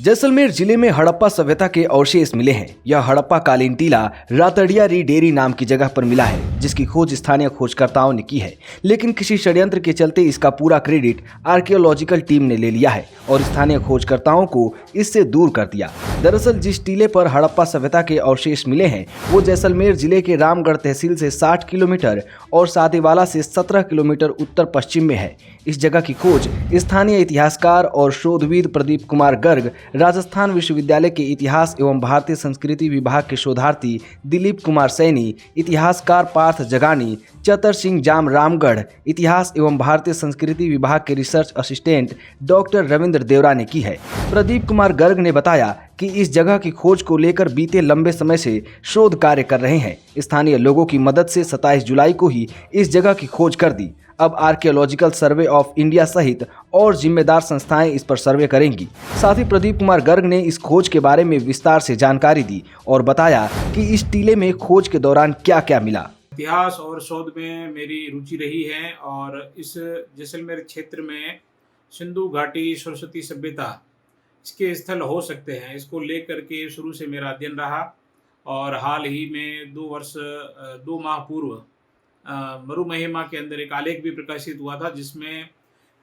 जैसलमेर जिले में हड़प्पा सभ्यता के अवशेष मिले हैं। यह हड़प्पा कालीन टीला रातड़िया री डेरी नाम की जगह पर मिला है, जिसकी खोज स्थानीय खोजकर्ताओं ने की है। लेकिन किसी षड्यंत्र के चलते इसका पूरा क्रेडिट आर्कियोलॉजिकल टीम ने ले लिया है और स्थानीय खोजकर्ताओं को इससे दूर कर दिया। दरअसल जिस टीले पर हड़प्पा सभ्यता के अवशेष मिले हैं वो जैसलमेर जिले के रामगढ़ तहसील से 60 किलोमीटर और सादेवाला से 17 किलोमीटर उत्तर पश्चिम में है। इस जगह की खोज स्थानीय इतिहासकार और शोधविद प्रदीप कुमार गर्ग, राजस्थान विश्वविद्यालय के इतिहास एवं भारतीय संस्कृति विभाग के शोधार्थी दिलीप कुमार सैनी, इतिहासकार पार्थ जगानी, चतर सिंह जाम रामगढ़, इतिहास एवं भारतीय संस्कृति विभाग के रिसर्च असिस्टेंट डॉक्टर रविंद्र देवरा ने की है। प्रदीप कुमार गर्ग ने बताया कि इस जगह की खोज को लेकर बीते लंबे समय से शोध कार्य कर रहे हैं। स्थानीय लोगों की मदद से 27 जुलाई को ही इस जगह की खोज कर दी। अब आर्कियोलॉजिकल सर्वे ऑफ इंडिया सहित और जिम्मेदार संस्थाएं इस पर सर्वे करेंगी। साथ ही प्रदीप कुमार गर्ग ने इस खोज के बारे में विस्तार से जानकारी दी और बताया कि इस टीले में खोज के दौरान क्या क्या मिला। इतिहास और शोध में मेरी रुचि रही है और इस जैसलमेर क्षेत्र में सिंधु घाटी सरस्वती सभ्यता इसके स्थल हो सकते हैं, इसको लेकर के शुरू से मेरा अध्ययन रहा। और हाल ही में 2 माह पूर्व मरुमहिमा के अंदर एक आलेख भी प्रकाशित हुआ था, जिसमें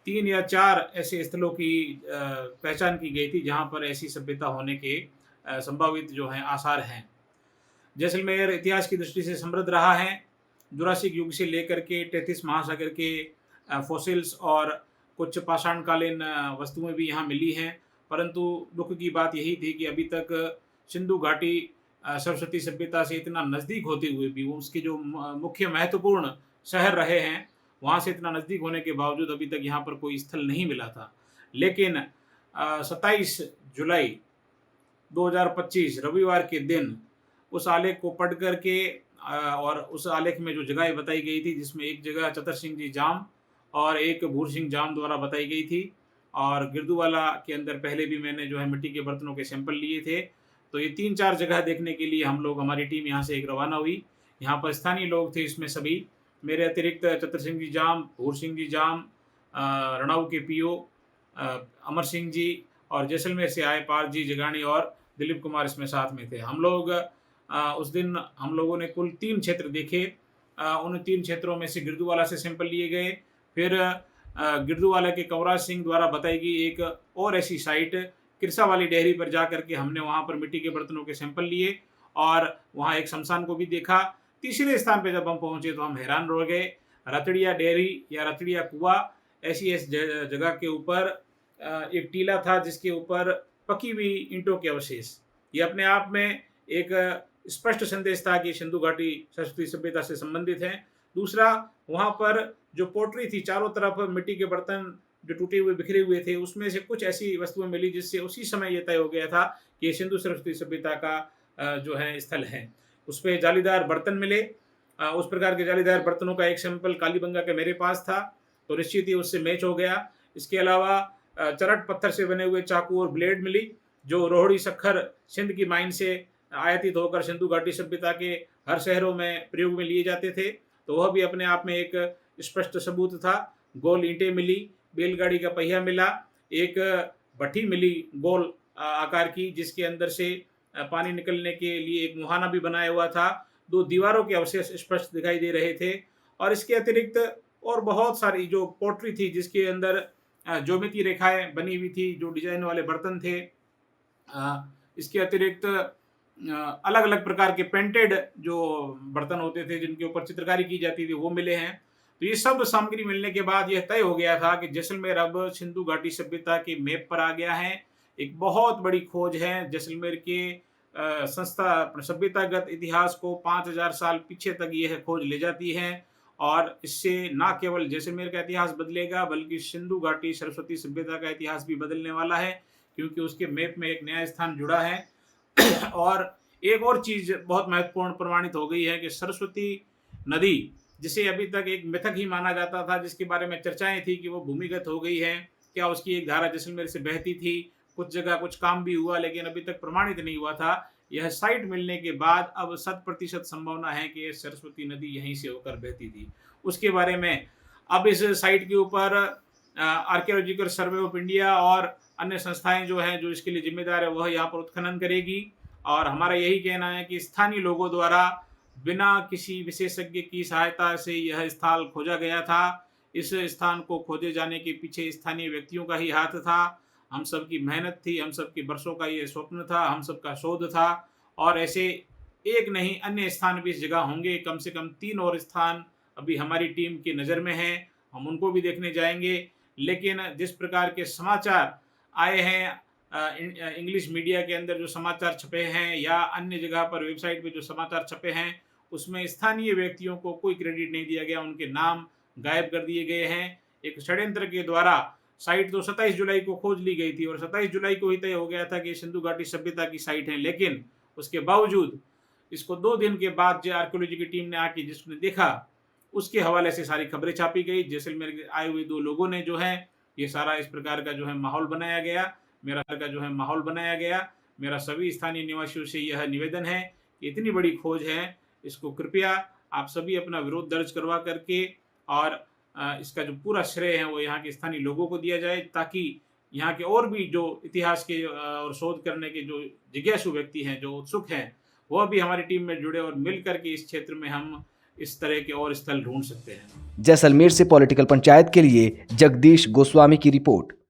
3 या 4 ऐसे स्थलों की पहचान की गई थी जहां पर ऐसी सभ्यता होने के संभावित जो हैं आसार हैं। जैसलमेर इतिहास की दृष्टि से समृद्ध रहा है। जुरासिक युग से लेकर के 33 महासागर के फॉसिल्स और कुछ पाषाणकालीन वस्तुएं भी यहाँ मिली हैं, परंतु दुख की बात यही थी कि अभी तक सिंधु घाटी सरस्वती सभ्यता से इतना नज़दीक होते हुए भी उसके जो मुख्य महत्वपूर्ण शहर रहे हैं वहाँ से इतना नज़दीक होने के बावजूद अभी तक यहाँ पर कोई स्थल नहीं मिला था। लेकिन 27 जुलाई 2025 रविवार के दिन उस आलेख को पढ़ करके और उस आलेख में जो जगह बताई गई थी, जिसमें एक जगह चतर सिंह जी जाम और एक भूर सिंह जाम द्वारा बताई गई थी, और गिरदूवाला के अंदर पहले भी मैंने जो है मिट्टी के बर्तनों के सैंपल लिए थे। तो ये 3-4 जगह देखने के लिए हमारी टीम यहाँ से एक रवाना हुई। यहाँ पर स्थानीय लोग थे, इसमें सभी मेरे अतिरिक्त चतर सिंह जी जाम, भूर सिंह जी जाम, रणऊ के पीओ अमर सिंह जी और जैसलमेर से आए पार्थ जी जगानी और दिलीप कुमार इसमें साथ में थे। हम लोग उस दिन हम लोगों ने कुल 3 क्षेत्र देखे। उन 3 क्षेत्रों में से गिरदूवाला से सैंपल लिए गए। फिर गिरदूवाला के कंवराज सिंह द्वारा बताई गई एक और ऐसी साइट किरसा वाली डेयरी पर जा करके हमने वहाँ पर मिट्टी के बर्तनों के सैंपल लिए और वहाँ एक शमशान को भी देखा। तीसरे स्थान पे जब हम पहुँचे तो हम हैरान रह गए। रतड़िया डेयरी या रतड़िया कुआ ऐसी इस जगह के ऊपर एक टीला था जिसके ऊपर पकी हुई ईंटों के अवशेष। ये अपने आप में एक स्पष्ट संदेश था कि सिंधु घाटी सरस्वती सभ्यता से संबंधित है। दूसरा, वहाँ पर जो पोट्री थी, चारों तरफ मिट्टी के बर्तन जो टूटे हुए बिखरे हुए थे, उसमें से कुछ ऐसी वस्तुएं मिली जिससे उसी समय ये तय हो गया था कि ये सिंधु सरस्वती सभ्यता का जो है स्थल है। उस पर जालीदार बर्तन मिले। उस प्रकार के जालीदार बर्तनों का एक सैंपल कालीबंगा के मेरे पास था, तो निश्चित ही उससे मैच हो गया। इसके अलावा चरट पत्थर से बने हुए चाकू और ब्लेड मिली, जो रोहड़ी सखर सिंध की माइन से आयातित होकर सिंधु घाटी सभ्यता के हर शहरों में प्रयोग में लिए जाते थे, तो वह भी अपने आप में एक स्पष्ट सबूत था। गोल ईंटें मिली, बैलगाड़ी का पहिया मिला, एक भट्ठी मिली गोल आकार की, जिसके अंदर से पानी निकलने के लिए एक मुहाना भी बनाया हुआ था। 2 दीवारों के अवशेष स्पष्ट दिखाई दे रहे थे। और इसके अतिरिक्त और बहुत सारी जो पोट्री थी जिसके अंदर ज्योमेट्री रेखाएं बनी हुई थी, जो डिजाइन वाले बर्तन थे। इसके अतिरिक्त अलग अलग प्रकार के पेंटेड जो बर्तन होते थे जिनके ऊपर चित्रकारी की जाती थी, वो मिले हैं। तो ये सब सामग्री मिलने के बाद यह तय हो गया था कि जैसलमेर अब सिंधु घाटी सभ्यता के मैप पर आ गया है। एक बहुत बड़ी खोज है। जैसलमेर के सभ्यतागत इतिहास को 5000 साल पीछे तक यह खोज ले जाती है और इससे न केवल जैसलमेर का इतिहास बदलेगा बल्कि सिंधु घाटी सरस्वती सभ्यता का इतिहास भी बदलने वाला है, क्योंकि उसके मैप में एक नया स्थान जुड़ा है। और एक और चीज बहुत महत्वपूर्ण प्रमाणित हो गई है कि सरस्वती नदी, जिसे अभी तक एक मिथक ही माना जाता था, जिसके बारे में चर्चाएं थी कि वो भूमिगत हो गई है, क्या उसकी एक धारा जैसलमेर से बहती थी, कुछ जगह कुछ काम भी हुआ लेकिन अभी तक प्रमाणित नहीं हुआ था। यह साइट मिलने के बाद अब 100% संभावना है कि सरस्वती नदी यहीं से होकर बहती थी। उसके बारे में अब इस साइट के ऊपर आर्कियोलॉजिकल सर्वे ऑफ इंडिया और अन्य संस्थाएं जो हैं जो इसके लिए जिम्मेदार है वह यहाँ पर उत्खनन करेगी। और हमारा यही कहना है कि स्थानीय लोगों द्वारा बिना किसी विशेषज्ञ की सहायता से यह स्थल खोजा गया था। इस स्थान को खोजे जाने के पीछे स्थानीय व्यक्तियों का ही हाथ था। हम सब की मेहनत थी, हम सब की बरसों का ये स्वप्न था, हम सब का शोध था। और ऐसे एक नहीं अन्य स्थान भी इस जगह होंगे। कम से कम 3 और स्थान अभी हमारी टीम की नज़र में हैं, हम उनको भी देखने जाएंगे। लेकिन जिस प्रकार के समाचार आए हैं इंग्लिश मीडिया के अंदर जो समाचार छपे हैं या अन्य जगह पर वेबसाइट पे जो समाचार छपे हैं उसमें स्थानीय व्यक्तियों को कोई क्रेडिट नहीं दिया गया, उनके नाम गायब कर दिए गए हैं। एक षड्यंत्र के द्वारा साइट तो 27 जुलाई को खोज ली गई थी और 27 जुलाई को ही तय हो गया था कि सिंधु घाटी सभ्यता की साइट है। लेकिन उसके बावजूद इसको 2 दिन के बाद जो आर्कियोलॉजी की टीम ने आके जिसने देखा उसके हवाले से सारी खबरें छापी गई। जैसलमेर के आए हुए 2 लोगों ने जो है ये सारा इस प्रकार का जो है माहौल बनाया गया। मेरा सभी स्थानीय निवासियों से यह निवेदन है कि इतनी बड़ी खोज है, इसको कृपया आप सभी अपना विरोध दर्ज करवा करके और इसका जो पूरा श्रेय है वो यहाँ के स्थानीय लोगों को दिया जाए, ताकि यहाँ के और भी जो इतिहास के और शोध करने के जो जिज्ञासु व्यक्ति हैं, जो उत्सुक हैं, वह भी हमारी टीम में जुड़े और मिल करके इस क्षेत्र में हम इस तरह के और स्थल ढूंढ सकते हैं। जैसलमेर से पॉलिटिकल पंचायत के लिए जगदीश गोस्वामी की रिपोर्ट।